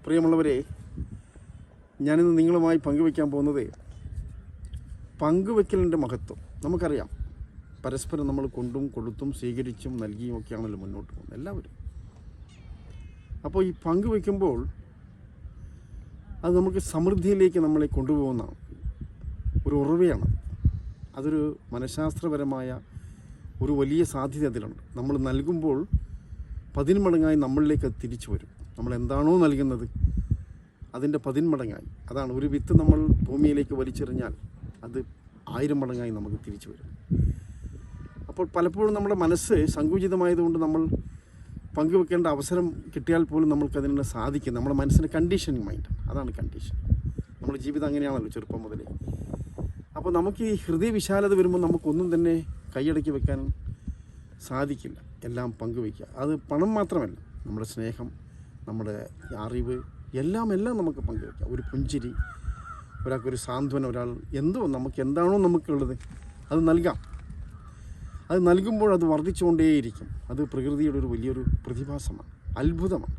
പ്രിയമുള്ളവരെ, ഞാനിന്ന് നിങ്ങളുമായി പങ്കുവയ്ക്കാൻ പോകുന്നത് പങ്കുവയ്ക്കലിൻ്റെ മഹത്വം. നമുക്കറിയാം, പരസ്പരം നമ്മൾ കൊണ്ടും കൊടുത്തും സ്വീകരിച്ചും നൽകിയും ഒക്കെയാണല്ലോ മുന്നോട്ട് പോകുന്നത് എല്ലാവരും. അപ്പോൾ ഈ പങ്കുവയ്ക്കുമ്പോൾ അത് നമുക്ക് സമൃദ്ധിയിലേക്ക് നമ്മളെ കൊണ്ടുപോകുന്ന ഒരു ഉറവയാണ്. അതൊരു മനഃശാസ്ത്രപരമായ ഒരു വലിയ സാധ്യത അതിലുണ്ട്. നമ്മൾ നൽകുമ്പോൾ 10 മടങ്ങായി നമ്മളിലേക്ക് അത് തിരിച്ചു വരും. നമ്മൾ എന്താണോ നൽകുന്നത് അതിൻ്റെ 10 മടങ്ങായി. അതാണ്, ഒരു വിത്ത് നമ്മൾ ഭൂമിയിലേക്ക് വലിച്ചെറിഞ്ഞാൽ അത് 1000 മടങ്ങായി നമുക്ക് തിരിച്ചു വരും. അപ്പോൾ പലപ്പോഴും നമ്മുടെ മനസ്സ് സങ്കുചിതമായതുകൊണ്ട് നമ്മൾ പങ്കുവെക്കേണ്ട അവസരം കിട്ടിയാൽ പോലും നമ്മൾക്കതിനെ സാധിക്കും. നമ്മുടെ മനസ്സിന് കണ്ടീഷനിങ് മൈൻഡ്, അതാണ് കണ്ടീഷൻ. നമ്മുടെ ജീവിതം അങ്ങനെയാണല്ലോ ചെറുപ്പം മുതലേ. അപ്പോൾ നമുക്ക് ഈ ഹൃദയവിശാലത വരുമ്പോൾ നമുക്കൊന്നും തന്നെ കൈയടക്കി വെക്കാൻ സാധിക്കില്ല. എല്ലാം പങ്കുവയ്ക്കുക. അത് പണം മാത്രമല്ല, നമ്മുടെ സ്നേഹം, നമ്മുടെ അറിവ്, എല്ലാം നമുക്ക് പങ്കുവയ്ക്കാം. ഒരു പുഞ്ചിരി, ഒരാൾക്കൊരു സാന്ത്വനം, ഒരാൾ നമുക്ക് എന്താണോ നമുക്കുള്ളത് അത് നൽകാം. അത് നൽകുമ്പോൾ അത് വർദ്ധിച്ചുകൊണ്ടേയിരിക്കും. അത് പ്രകൃതിയുടെ ഒരു വലിയൊരു പ്രതിഭാസമാണ്, അത്ഭുതമാണ്.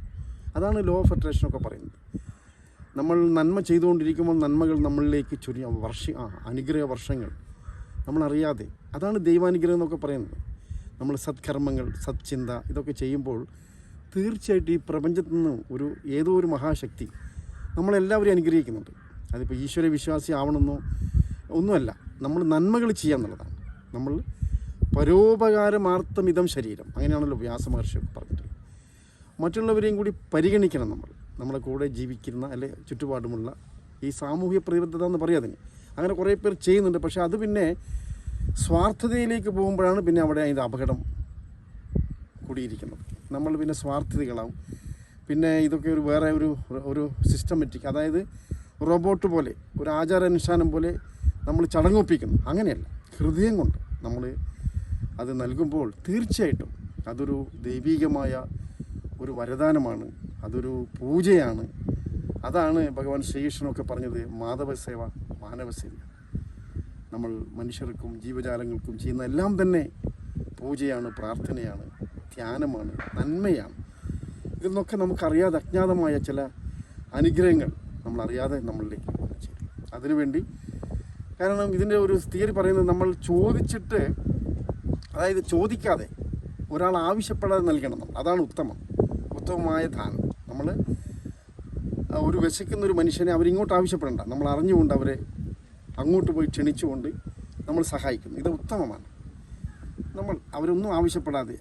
അതാണ് ലോ ഓഫ് അട്രാക്ഷനൊക്കെ പറയുന്നത്. നമ്മൾ നന്മ ചെയ്തുകൊണ്ടിരിക്കുമ്പോൾ നന്മകൾ നമ്മളിലേക്ക് അനുഗ്രഹ വർഷങ്ങൾ നമ്മളറിയാതെ, അതാണ് ദൈവാനുഗ്രഹം എന്നൊക്കെ പറയുന്നത്. നമ്മൾ സത്കർമ്മങ്ങൾ, സത്ചിന്ത ഇതൊക്കെ ചെയ്യുമ്പോൾ തീർച്ചയായിട്ടും ഈ പ്രപഞ്ചത്തിൽ നിന്ന് ഏതോ ഒരു മഹാശക്തി നമ്മളെല്ലാവരും അനുഗ്രഹിക്കുന്നുണ്ട്. അതിപ്പോൾ ഈശ്വര വിശ്വാസി ആവണമെന്നോ ഒന്നുമല്ല, നമ്മൾ നന്മകൾ ചെയ്യുക എന്നുള്ളതാണ്. നമ്മൾ പരോപകാരമാർത്ഥമിതം ശരീരം, അങ്ങനെയാണല്ലോ വ്യാസമഹർഷിയൊക്കെ പറഞ്ഞിട്ടുള്ളത്. മറ്റുള്ളവരെയും കൂടി പരിഗണിക്കണം. നമ്മളെ കൂടെ ജീവിക്കുന്ന ചുറ്റുപാടുമുള്ള ഈ സാമൂഹ്യ പ്രതിബദ്ധത എന്ന് പറയാതിന് അങ്ങനെ കുറേ പേർ ചെയ്യുന്നുണ്ട്. പക്ഷേ അത് പിന്നെ സ്വാർത്ഥതയിലേക്ക് പോകുമ്പോഴാണ് പിന്നെ അവിടെ അതിൻ്റെ അപകടം കൂടിയിരിക്കുന്നത്. നമ്മൾ പിന്നെ സ്വാർത്ഥികളാവും. പിന്നെ ഇതൊക്കെ വേറെ ഒരു സിസ്റ്റമാറ്റിക്, അതായത് റോബോട്ട് പോലെ, ഒരു ആചാരാനുഷ്ഠാനം പോലെ നമ്മൾ ചടങ്ങൊപ്പിക്കുന്നു. അങ്ങനെയല്ല, ഹൃദയം കൊണ്ട് നമ്മൾ അത് നൽകുമ്പോൾ തീർച്ചയായിട്ടും അതൊരു ദൈവീകമായ ഒരു വരദാനമാണ്, അതൊരു പൂജയാണ്. അതാണ് ഭഗവാൻ ശ്രീകൃഷ്ണനൊക്കെ പറഞ്ഞത്, മാധവസേവ മാനവസേവ. നമ്മൾ മനുഷ്യർക്കും ജീവജാലങ്ങൾക്കും ചെയ്യുന്ന എല്ലാം തന്നെ പൂജയാണ്, പ്രാർത്ഥനയാണ്, ധ്യാനമാണ്, നന്മയാണ്. ഇതിൽ നിന്നൊക്കെ നമുക്കറിയാതെ അജ്ഞാതമായ ചില അനുഗ്രഹങ്ങൾ നമ്മളറിയാതെ നമ്മളിലേക്ക് ചേരും. അതിനുവേണ്ടി, കാരണം ഇതിൻ്റെ ഒരു തിയറി പറയുന്നത്, നമ്മൾ ചോദിച്ചിട്ട്, അതായത് ചോദിക്കാതെ ഒരാൾ ആവശ്യപ്പെടാതെ നൽകണം. അതാണ് ഉത്തമമായ ദാനം. നമ്മൾ ഒരു വിശക്കുന്ന ഒരു മനുഷ്യനെ അവരിങ്ങോട്ട് ആവശ്യപ്പെടേണ്ട, നമ്മൾ അറിഞ്ഞുകൊണ്ട് അവരെ അങ്ങോട്ട് പോയി ക്ഷണിച്ചുകൊണ്ട് നമ്മൾ സഹായിക്കുന്നു. ഇത് ഉത്തമമാണ്. അവരൊന്നും ആവശ്യപ്പെടാതെ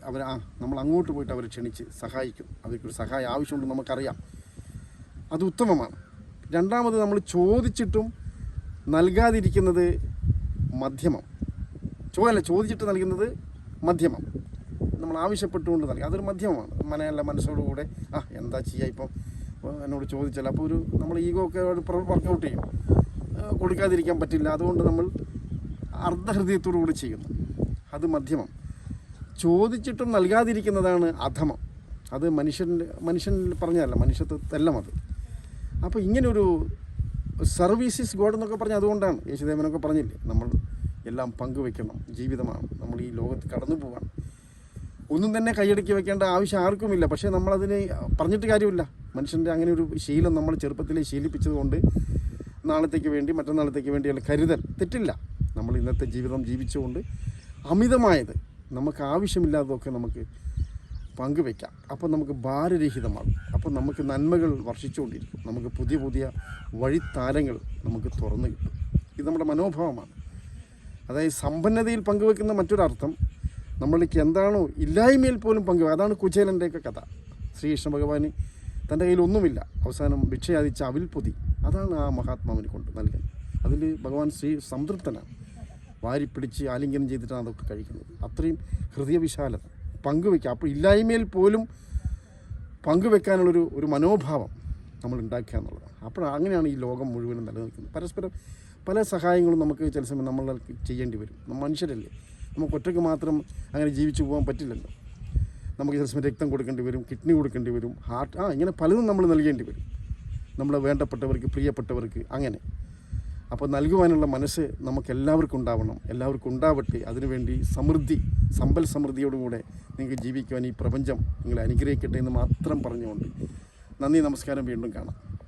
നമ്മൾ അങ്ങോട്ട് പോയിട്ട് അവരെ ക്ഷണിച്ച് സഹായിക്കും. അവർക്കൊരു സഹായം ആവശ്യമുണ്ടെന്ന് നമുക്കറിയാം, അത് ഉത്തമമാണ്. രണ്ടാമത്, നമ്മൾ ചോദിച്ചിട്ടും നൽകാതിരിക്കുന്നത് മധ്യമം. ചോദിച്ചിട്ട് നൽകുന്നത് മധ്യമം. നമ്മൾ ആവശ്യപ്പെട്ടുകൊണ്ട് നൽകുക, അതൊരു മധ്യമമാണ്. മനസ്സോടുകൂടെ എന്താ ചെയ്യുക, ഇപ്പം എന്നോട് ചോദിച്ചാൽ അപ്പോൾ നമ്മൾ ഈഗോ ഒക്കെ വർക്കൗട്ട് ചെയ്യും. കൊടുക്കാതിരിക്കാൻ പറ്റില്ല, അതുകൊണ്ട് നമ്മൾ അർദ്ധഹൃദയത്തോടുകൂടി ചെയ്യുന്നു, അത് മധ്യമം. ചോദിച്ചിട്ടും നൽകാതിരിക്കുന്നതാണ് അധമം. അത് മനുഷ്യൻ പറഞ്ഞതല്ല, മനുഷ്യത്വത്തെല്ലാം അത്. അപ്പോൾ ഇങ്ങനൊരു സർവീസ് ഈസ് ഗോഡ് എന്നൊക്കെ പറഞ്ഞാൽ അതുകൊണ്ടാണ്. യേശുദേവനൊക്കെ പറഞ്ഞില്ലേ, നമ്മൾ എല്ലാം പങ്കുവെക്കണം, ജീവിതമാണ്, നമ്മൾ ഈ ലോകത്ത് കടന്നു പോവാണ്. ഒന്നും തന്നെ കൈയടക്കി വെക്കേണ്ട ആവശ്യം ആർക്കുമില്ല. പക്ഷേ നമ്മളതിന് പറഞ്ഞിട്ട് കാര്യമില്ല. മനുഷ്യൻ്റെ അങ്ങനെ ഒരു ശീലം നമ്മൾ ചെറുപ്പത്തിലേ ശീലിപ്പിച്ചതുകൊണ്ട് നാളത്തേക്ക് വേണ്ടി, മറ്റന്നാളത്തേക്ക് വേണ്ടിയുള്ള കരുതൽ തെറ്റില്ല. നമ്മൾ ഇന്നത്തെ ജീവിതം ജീവിച്ചുകൊണ്ട് അമിതമായത്, നമുക്ക് ആവശ്യമില്ലാത്തതൊക്കെ നമുക്ക് പങ്കുവെക്കാം. അപ്പോൾ നമുക്ക് ഭാരരഹിതമാകും. അപ്പോൾ നമുക്ക് നന്മകൾ വർഷിച്ചുകൊണ്ടിരിക്കും. നമുക്ക് പുതിയ വഴിത്താരങ്ങൾ നമുക്ക് തുറന്നു കിട്ടും. ഇത് നമ്മുടെ മനോഭാവമാണ്. അതായത് സമ്പന്നതയിൽ പങ്കുവെക്കുന്ന മറ്റൊരർത്ഥം, നമ്മൾക്ക് എന്താണോ ഇല്ലായ്മയിൽ പോലും അതാണ് കുചേലൻ്റെയൊക്കെ കഥ. ശ്രീകൃഷ്ണ ഭഗവാന് തൻ്റെ കയ്യിൽ ഒന്നുമില്ല, അവസാനം ഭിക്ഷയാദിച്ച അവിൽപ്പൊതി, അതാണ് ആ മഹാത്മാവിന് കൊണ്ട് നൽകുന്നത്. അതിൽ ഭഗവാൻ സംതൃപ്തനാണ്. വാരിപ്പിടിച്ച് ആലിംഗനം ചെയ്തിട്ടാണ് അതൊക്കെ കഴിക്കുന്നത്. അത്രയും ഹൃദയവിശാലത, പങ്കുവെക്കുക. അപ്പോൾ ഇല്ലായ്മയിൽ പോലും പങ്കുവെക്കാനുള്ളൊരു മനോഭാവം നമ്മൾ ഉണ്ടാക്കുക എന്നുള്ളതാണ്. അപ്പോൾ അങ്ങനെയാണ് ഈ ലോകം മുഴുവനും നിലനിൽക്കുന്നത്. പരസ്പരം പല സഹായങ്ങളും നമുക്ക് ചില സമയം നമ്മൾക്ക് ചെയ്യേണ്ടി വരും. മനുഷ്യരല്ലേ, നമുക്ക് ഒറ്റയ്ക്ക് മാത്രം അങ്ങനെ ജീവിച്ചു പോകാൻ പറ്റില്ലല്ലോ. നമുക്ക് ചില സമയം രക്തം കൊടുക്കേണ്ടി വരും, കിഡ്നി കൊടുക്കേണ്ടി വരും, ഹാർട്ട്, ഇങ്ങനെ പലതും നമ്മൾ നൽകേണ്ടി വരും, നമ്മളെ വേണ്ടപ്പെട്ടവർക്ക്, പ്രിയപ്പെട്ടവർക്ക്. അങ്ങനെ അപ്പോൾ നൽകുവാനുള്ള മനസ്സ് നമുക്കെല്ലാവർക്കും ഉണ്ടാവണം, എല്ലാവർക്കും ഉണ്ടാവട്ടെ. അതിനുവേണ്ടി സമ്പൽ സമൃദ്ധിയോടുകൂടെ നിങ്ങൾക്ക് ജീവിക്കുവാൻ ഈ പ്രപഞ്ചം നിങ്ങളെ അനുഗ്രഹിക്കട്ടെ എന്ന് മാത്രം പറഞ്ഞുകൊണ്ട് നന്ദി, നമസ്കാരം. വീണ്ടും കാണാം.